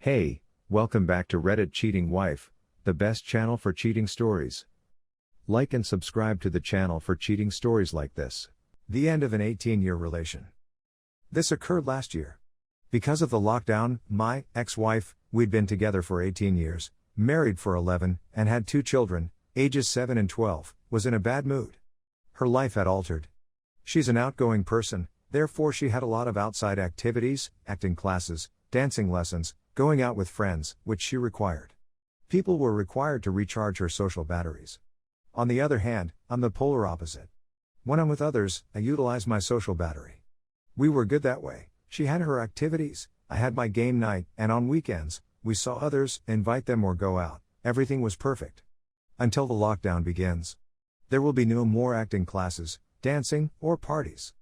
Hey, welcome back to Reddit Cheating Wife, the best channel for cheating stories. Like and subscribe to the channel for cheating stories like this. The end of an 18-year relation. This occurred last year. Because of the lockdown, my ex-wife, we'd been together for 18 years, married for 11, and had 2 children, ages 7 and 12, was in a bad mood. Her life had altered. She's an outgoing person, therefore she had a lot of outside activities, acting classes, dancing lessons, going out with friends, which she required. People were required to recharge her social batteries. On the other hand, I'm the polar opposite. When I'm with others, I utilize my social battery. We were good that way. She had her activities, I had my game night, and on weekends, we saw others, invite them or go out. Everything was perfect. Until the lockdown begins. There will be no more acting classes, dancing, or parties.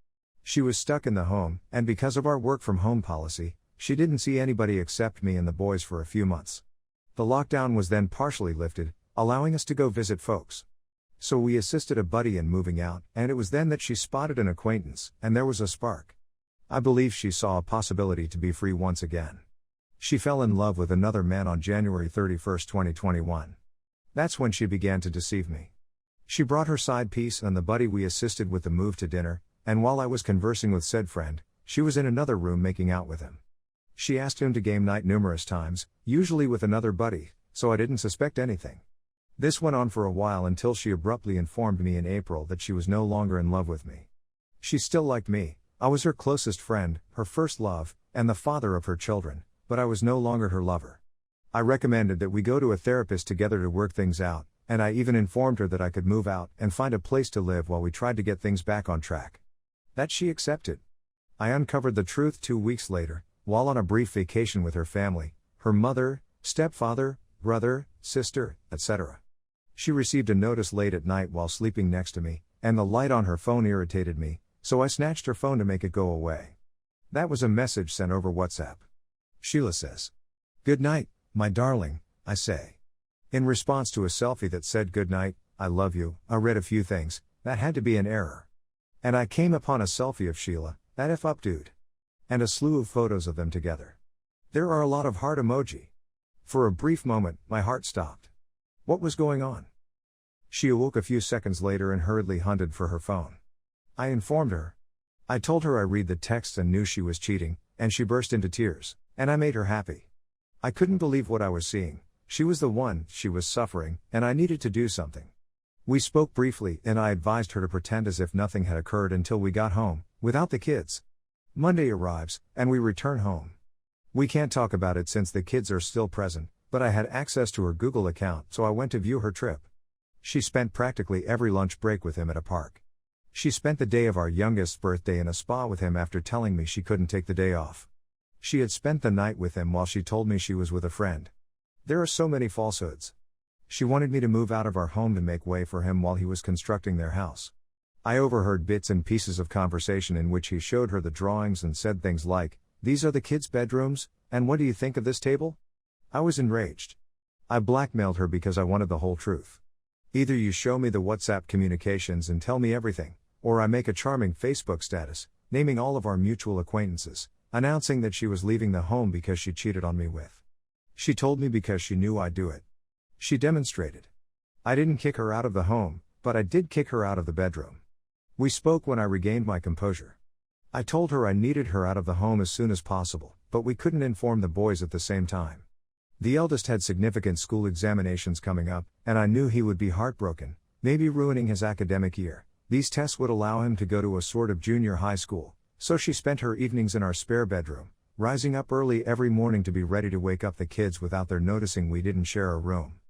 She was stuck in the home, and because of our work from home policy, she didn't see anybody except me and the boys for a few months. The lockdown was then partially lifted, allowing us to go visit folks. So we assisted a buddy in moving out, and it was then that she spotted an acquaintance, and there was a spark. I believe she saw a possibility to be free once again. She fell in love with another man on January 31, 2021. That's when she began to deceive me. She brought her side piece and the buddy we assisted with the move to dinner, and while I was conversing with said friend, she was in another room making out with him. She asked him to game night numerous times, usually with another buddy, so I didn't suspect anything. This went on for a while until she abruptly informed me in April that she was no longer in love with me. She still liked me, I was her closest friend, her first love, and the father of her children, but I was no longer her lover. I recommended that we go to a therapist together to work things out, and I even informed her that I could move out and find a place to live while we tried to get things back on track. That she accepted. I uncovered the truth 2 weeks later, while on a brief vacation with her family, her mother, stepfather, brother, sister, etc. She received a notice late at night while sleeping next to me, and the light on her phone irritated me, so I snatched her phone to make it go away. That was a message sent over WhatsApp. Sheila says, "Good night, my darling," I say. In response to a selfie that said "Good night, I love you," I read a few things, that had to be an error. And I came upon a selfie of Sheila, that F up dude. And a slew of photos of them together. There are a lot of heart emoji. For a brief moment, my heart stopped. What was going on? She awoke a few seconds later and hurriedly hunted for her phone. I informed her. I told her I read the texts and knew she was cheating, and she burst into tears, and I made her happy. I couldn't believe what I was seeing. She was the one, she was suffering, and I needed to do something. We spoke briefly, and I advised her to pretend as if nothing had occurred until we got home, without the kids. Monday arrives, and we return home. We can't talk about it since the kids are still present, but I had access to her Google account, so I went to view her trip. She spent practically every lunch break with him at a park. She spent the day of our youngest's birthday in a spa with him after telling me she couldn't take the day off. She had spent the night with him while she told me she was with a friend. There are so many falsehoods. She wanted me to move out of our home to make way for him while he was constructing their house. I overheard bits and pieces of conversation in which he showed her the drawings and said things like, "These are the kids' bedrooms, and what do you think of this table?" I was enraged. I blackmailed her because I wanted the whole truth. Either you show me the WhatsApp communications and tell me everything, or I make a charming Facebook status, naming all of our mutual acquaintances, announcing that she was leaving the home because she cheated on me with. She told me because she knew I'd do it. She demonstrated. I didn't kick her out of the home, but I did kick her out of the bedroom. We spoke when I regained my composure. I told her I needed her out of the home as soon as possible, but we couldn't inform the boys at the same time. The eldest had significant school examinations coming up, and I knew he would be heartbroken, maybe ruining his academic year. These tests would allow him to go to a sort of junior high school, so she spent her evenings in our spare bedroom, rising up early every morning to be ready to wake up the kids without their noticing we didn't share a room.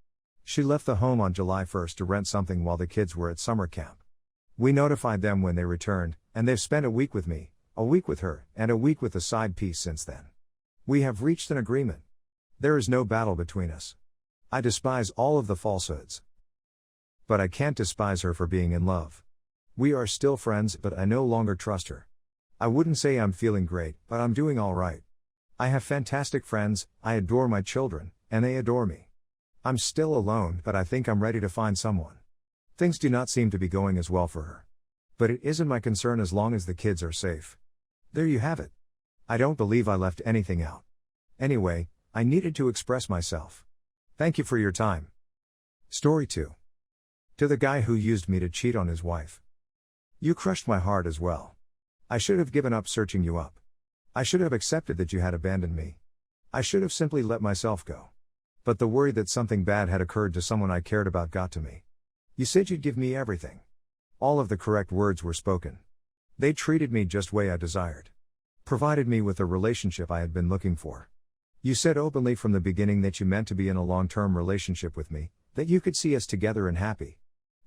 She left the home on July 1st to rent something while the kids were at summer camp. We notified them when they returned, and they've spent a week with me, a week with her, and a week with the side piece since then. We have reached an agreement. There is no battle between us. I despise all of the falsehoods. But I can't despise her for being in love. We are still friends, but I no longer trust her. I wouldn't say I'm feeling great, but I'm doing all right. I have fantastic friends, I adore my children, and they adore me. I'm still alone, but I think I'm ready to find someone. Things do not seem to be going as well for her. But it isn't my concern as long as the kids are safe. There you have it. I don't believe I left anything out. Anyway, I needed to express myself. Thank you for your time. Story 2. To the guy who used me to cheat on his wife. You crushed my heart as well. I should have given up searching you up. I should have accepted that you had abandoned me. I should have simply let myself go. But the worry that something bad had occurred to someone I cared about got to me. You said you'd give me everything. All of the correct words were spoken. They treated me just way I desired. Provided me with the relationship I had been looking for. You said openly from the beginning that you meant to be in a long-term relationship with me, that you could see us together and happy.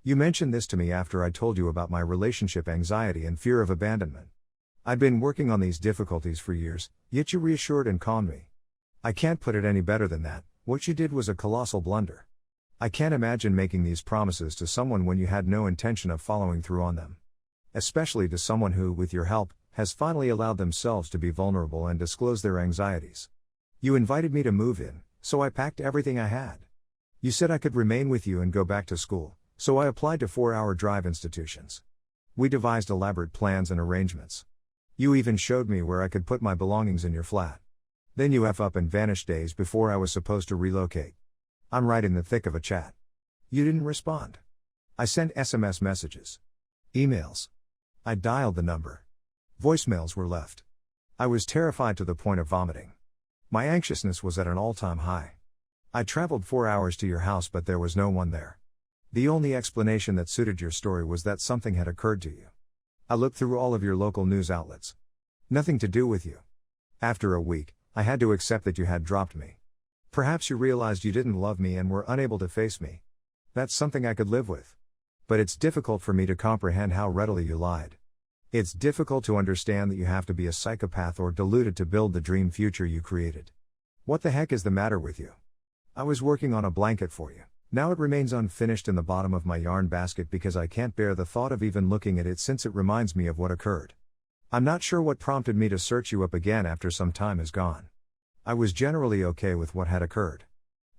You mentioned this to me after I told you about my relationship anxiety and fear of abandonment. I'd been working on these difficulties for years, yet you reassured and calmed me. I can't put it any better than that. What you did was a colossal blunder. I can't imagine making these promises to someone when you had no intention of following through on them. Especially to someone who, with your help, has finally allowed themselves to be vulnerable and disclose their anxieties. You invited me to move in, so I packed everything I had. You said I could remain with you and go back to school, so I applied to 4-hour drive institutions. We devised elaborate plans and arrangements. You even showed me where I could put my belongings in your flat. Then you F up and vanished days before I was supposed to relocate. I'm right in the thick of a chat. You didn't respond. I sent SMS messages. Emails. I dialed the number. Voicemails were left. I was terrified to the point of vomiting. My anxiousness was at an all-time high. I traveled 4 hours to your house, but there was no one there. The only explanation that suited your story was that something had occurred to you. I looked through all of your local news outlets. Nothing to do with you. After a week, I had to accept that you had dropped me. Perhaps you realized you didn't love me and were unable to face me. That's something I could live with. But it's difficult for me to comprehend how readily you lied. It's difficult to understand that you have to be a psychopath or deluded to build the dream future you created. What the heck is the matter with you? I was working on a blanket for you. Now it remains unfinished in the bottom of my yarn basket because I can't bear the thought of even looking at it since it reminds me of what occurred. I'm not sure what prompted me to search you up again after some time has gone. I was generally okay with what had occurred.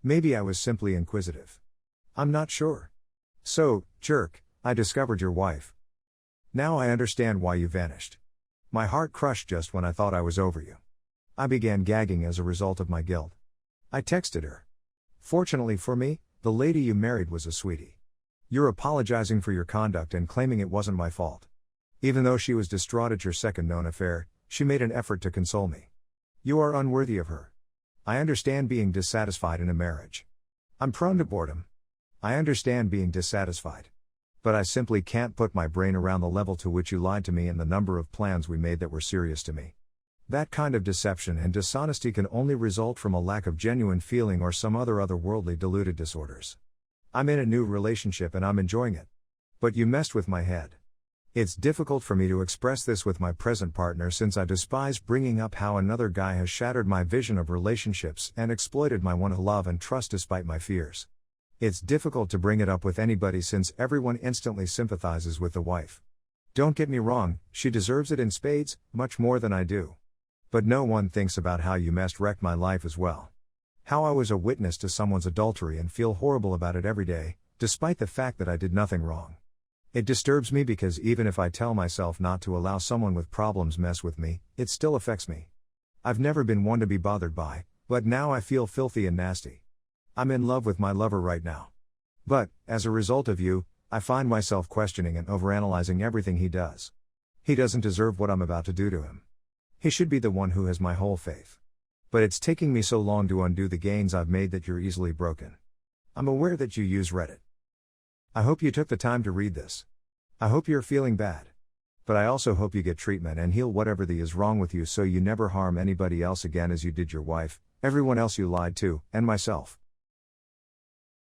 Maybe I was simply inquisitive. I'm not sure. So, jerk, I discovered your wife. Now I understand why you vanished. My heart crushed just when I thought I was over you. I began gagging as a result of my guilt. I texted her. Fortunately for me, the lady you married was a sweetie. You're apologizing for your conduct and claiming it wasn't my fault. Even though she was distraught at your second known affair, she made an effort to console me. You are unworthy of her. I understand being dissatisfied in a marriage. I'm prone to boredom. I understand being dissatisfied. But I simply can't put my brain around the level to which you lied to me and the number of plans we made that were serious to me. That kind of deception and dishonesty can only result from a lack of genuine feeling or some otherworldly deluded disorders. I'm in a new relationship and I'm enjoying it. But you messed with my head. It's difficult for me to express this with my present partner since I despise bringing up how another guy has shattered my vision of relationships and exploited my want to love and trust despite my fears. It's difficult to bring it up with anybody since everyone instantly sympathizes with the wife. Don't get me wrong, she deserves it in spades, much more than I do. But no one thinks about how you wrecked my life as well. How I was a witness to someone's adultery and feel horrible about it every day, despite the fact that I did nothing wrong. It disturbs me because even if I tell myself not to allow someone with problems mess with me, it still affects me. I've never been one to be bothered by, but now I feel filthy and nasty. I'm in love with my lover right now. But, as a result of you, I find myself questioning and overanalyzing everything he does. He doesn't deserve what I'm about to do to him. He should be the one who has my whole faith. But it's taking me so long to undo the gains I've made that you're easily broken. I'm aware that you use Reddit. I hope you took the time to read this. I hope you're feeling bad. But I also hope you get treatment and heal whatever is wrong with you so you never harm anybody else again as you did your wife, everyone else you lied to, and myself.